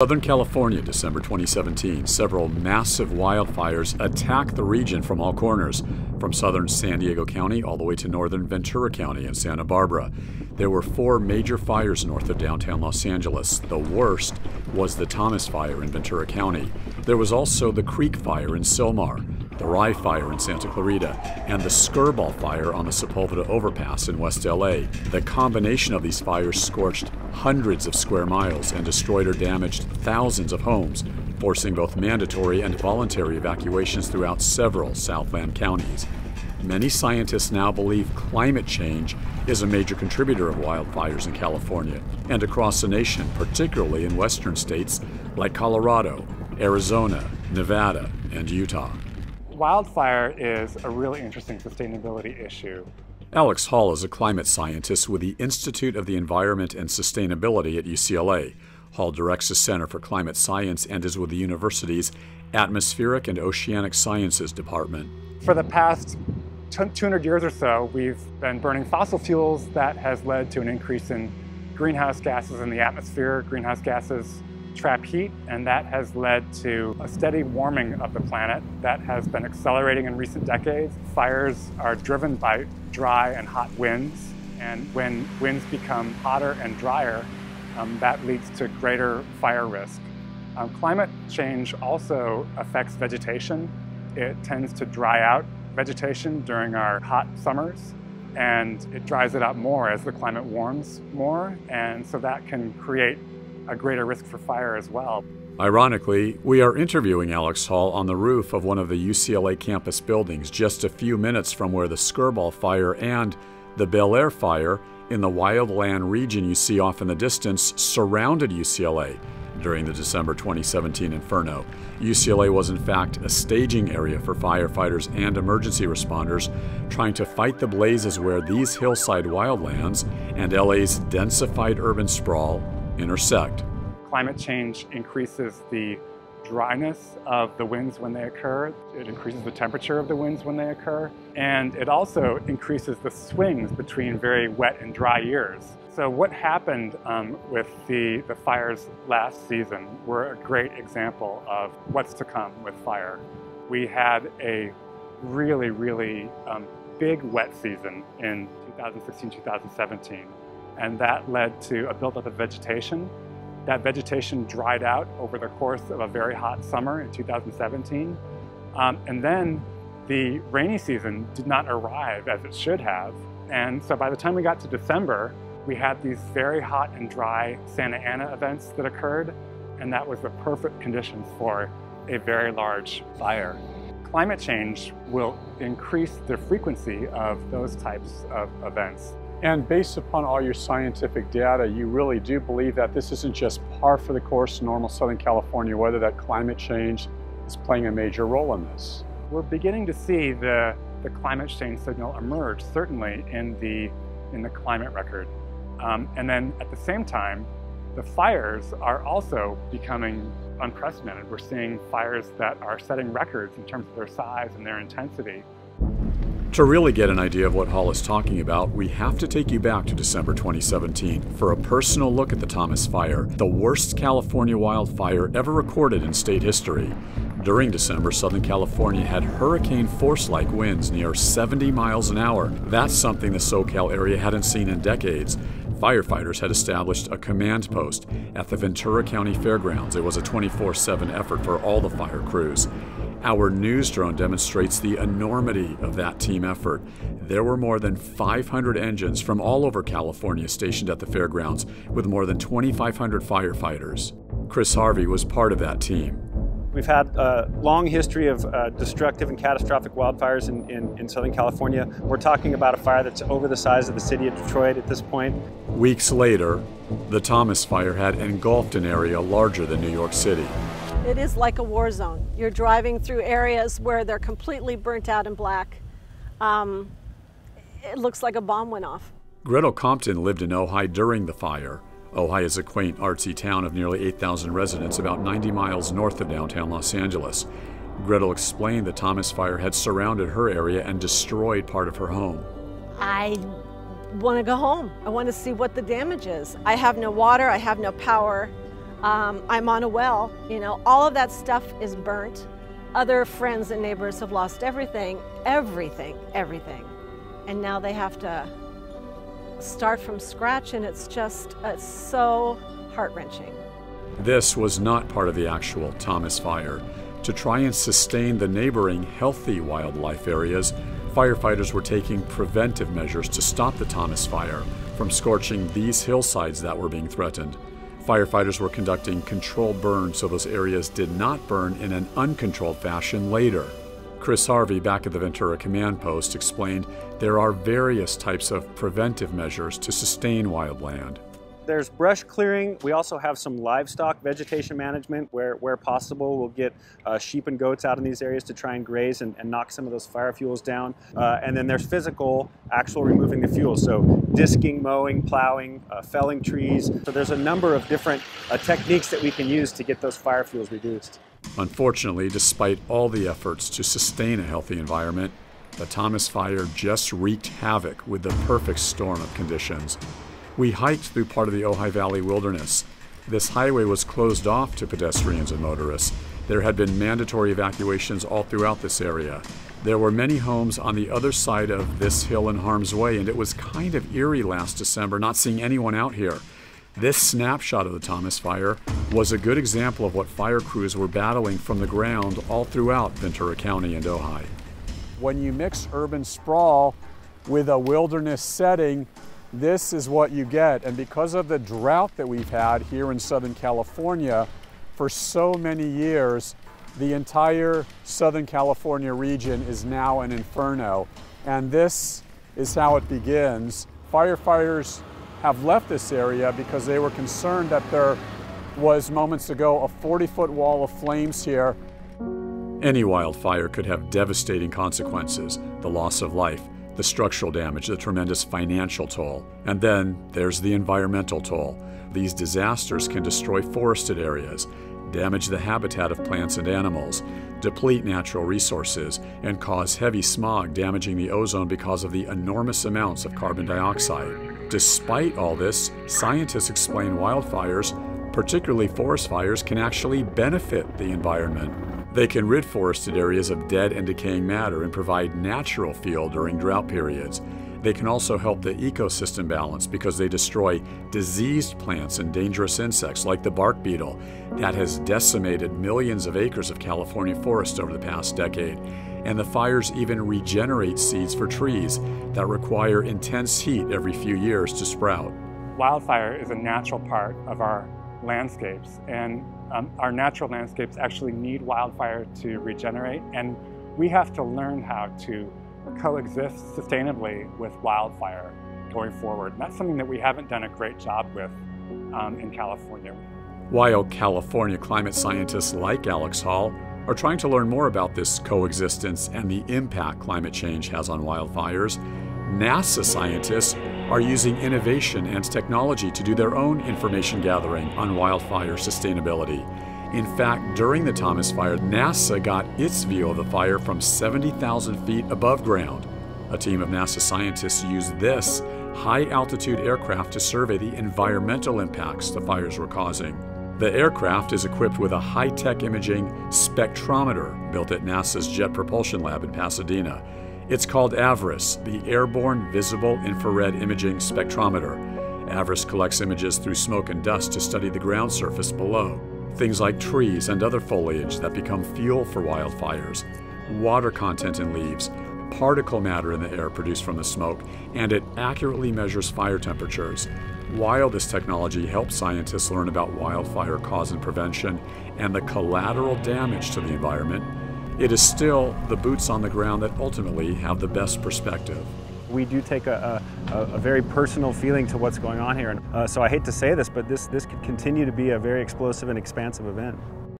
Southern California, December 2017, several massive wildfires attacked the region from all corners, from southern San Diego County all the way to northern Ventura County and Santa Barbara. There were 4 major fires north of downtown Los Angeles. The worst was the Thomas Fire in Ventura County. There was also the Creek Fire in Sylmar, the Rye Fire in Santa Clarita, and the Skirball Fire on the Sepulveda Overpass in West LA. The combination of these fires scorched hundreds of square miles and destroyed or damaged thousands of homes, forcing both mandatory and voluntary evacuations throughout several Southland counties. Many scientists now believe climate change is a major contributor of wildfires in California and across the nation, particularly in western states like Colorado, Arizona, Nevada, and Utah. Wildfire is a really interesting sustainability issue. Alex Hall is a climate scientist with the Institute of the Environment and Sustainability at UCLA. Hall directs the Center for Climate Science and is with the university's Atmospheric and Oceanic Sciences Department. For the past 200 years or so, we've been burning fossil fuels. That has led to an increase in greenhouse gases in the atmosphere. Greenhouse gases trap heat, and that has led to a steady warming of the planet that has been accelerating in recent decades. Fires are driven by dry and hot winds, and when winds become hotter and drier, that leads to greater fire risk. Climate change also affects vegetation. It tends to dry out vegetation during our hot summers, and it dries it out more as the climate warms more, and so that can create a greater risk for fire as well. Ironically, we are interviewing Alex Hall on the roof of one of the UCLA campus buildings, just a few minutes from where the Skirball Fire and the Bel Air Fire in the wildland region you see off in the distance surrounded UCLA during the December 2017 inferno. UCLA was in fact a staging area for firefighters and emergency responders trying to fight the blazes where these hillside wildlands and LA's densified urban sprawl intersect. Climate change increases the dryness of the winds when they occur. It increases the temperature of the winds when they occur. And it also increases the swings between very wet and dry years. So what happened with the fires last season were a great example of what's to come with fire. We had a really big wet season in 2016-2017. And that led to a buildup of vegetation. That vegetation dried out over the course of a very hot summer in 2017. And then the rainy season did not arrive as it should have. And so by the time we got to December, we had these very hot and dry Santa Ana events that occurred, and that was the perfect conditions for a very large fire. Climate change will increase the frequency of those types of events. And based upon all your scientific data, you really do believe that this isn't just par for the course in normal Southern California weather, that climate change is playing a major role in this? We're beginning to see the climate change signal emerge, certainly in the climate record. And then at the same time, the fires are also becoming unprecedented. We're seeing fires that are setting records in terms of their size and their intensity. To really get an idea of what Hall is talking about, we have to take you back to December 2017 for a personal look at the Thomas Fire, the worst California wildfire ever recorded in state history. During December, Southern California had hurricane force-like winds near 70 miles an hour. That's something the SoCal area hadn't seen in decades. Firefighters had established a command post at the Ventura County Fairgrounds. It was a 24/7 effort for all the fire crews. Our news drone demonstrates the enormity of that team effort. There were more than 500 engines from all over California stationed at the fairgrounds, with more than 2,500 firefighters. Chris Harvey was part of that team. We've had a long history of destructive and catastrophic wildfires in Southern California. We're talking about a fire that's over the size of the city of Detroit at this point. Weeks later, the Thomas Fire had engulfed an area larger than New York City. It is like a war zone. You're driving through areas where they're completely burnt out and black. It looks like a bomb went off. Gretel Compton lived in Ojai during the fire. Ojai is a quaint, artsy town of nearly 8,000 residents about 90 miles north of downtown Los Angeles. Gretel explained the Thomas Fire had surrounded her area and destroyed part of her home. I want to go home. I want to see what the damage is. I have no water, I have no power. I'm on a well, you know, all of that stuff is burnt. Other friends and neighbors have lost everything. And now they have to start from scratch, and it's so heart-wrenching. This was not part of the actual Thomas Fire. To try and sustain the neighboring healthy wildlife areas, firefighters were taking preventive measures to stop the Thomas Fire from scorching these hillsides that were being threatened. Firefighters were conducting controlled burns so those areas did not burn in an uncontrolled fashion later. Chris Harvey, back at the Ventura Command Post, explained there are various types of preventive measures to sustain wildland. There's brush clearing. We also have some livestock vegetation management where possible. We'll get sheep and goats out in these areas to try and graze and knock some of those fire fuels down. And then there's physical, actual removing the fuel. So disking, mowing, plowing, felling trees. So there's a number of different techniques that we can use to get those fire fuels reduced. Unfortunately, despite all the efforts to sustain a healthy environment, the Thomas Fire just wreaked havoc with the perfect storm of conditions. We hiked through part of the Ojai Valley wilderness. This highway was closed off to pedestrians and motorists. There had been mandatory evacuations all throughout this area. There were many homes on the other side of this hill in harm's way, and it was kind of eerie last December not seeing anyone out here. This snapshot of the Thomas Fire was a good example of what fire crews were battling from the ground all throughout Ventura County and Ojai. When you mix urban sprawl with a wilderness setting, this is what you get. And because of the drought that we've had here in Southern California for so many years, the entire Southern California region is now an inferno. And this is how it begins. Firefighters have left this area because they were concerned that there was moments ago a 40-foot wall of flames here. Any wildfire could have devastating consequences: the loss of life, the structural damage, the tremendous financial toll. And then there's the environmental toll. These disasters can destroy forested areas, damage the habitat of plants and animals, deplete natural resources, and cause heavy smog, damaging the ozone because of the enormous amounts of carbon dioxide. Despite all this, scientists explain wildfires, particularly forest fires, can actually benefit the environment. They can rid forested areas of dead and decaying matter and provide natural fuel during drought periods. They can also help the ecosystem balance because they destroy diseased plants and dangerous insects like the bark beetle that has decimated millions of acres of California forest over the past decade. And the fires even regenerate seeds for trees that require intense heat every few years to sprout. Wildfire is a natural part of our landscapes, and our natural landscapes actually need wildfire to regenerate, and we have to learn how to coexist sustainably with wildfire going forward. And that's something that we haven't done a great job with in California. While California climate scientists like Alex Hall are trying to learn more about this coexistence and the impact climate change has on wildfires, NASA scientists are using innovation and technology to do their own information gathering on wildfire sustainability. In fact, during the Thomas Fire, NASA got its view of the fire from 70,000 feet above ground. A team of NASA scientists used this high-altitude aircraft to survey the environmental impacts the fires were causing. The aircraft is equipped with a high-tech imaging spectrometer built at NASA's Jet Propulsion Lab in Pasadena. It's called AVIRIS, the Airborne Visible Infrared Imaging Spectrometer. AVIRIS collects images through smoke and dust to study the ground surface below. Things like trees and other foliage that become fuel for wildfires, water content in leaves, particle matter in the air produced from the smoke, and it accurately measures fire temperatures. While this technology helps scientists learn about wildfire cause and prevention and the collateral damage to the environment, it is still the boots on the ground that ultimately have the best perspective. We do take a very personal feeling to what's going on here. So I hate to say this, but this could continue to be a very explosive and expansive event.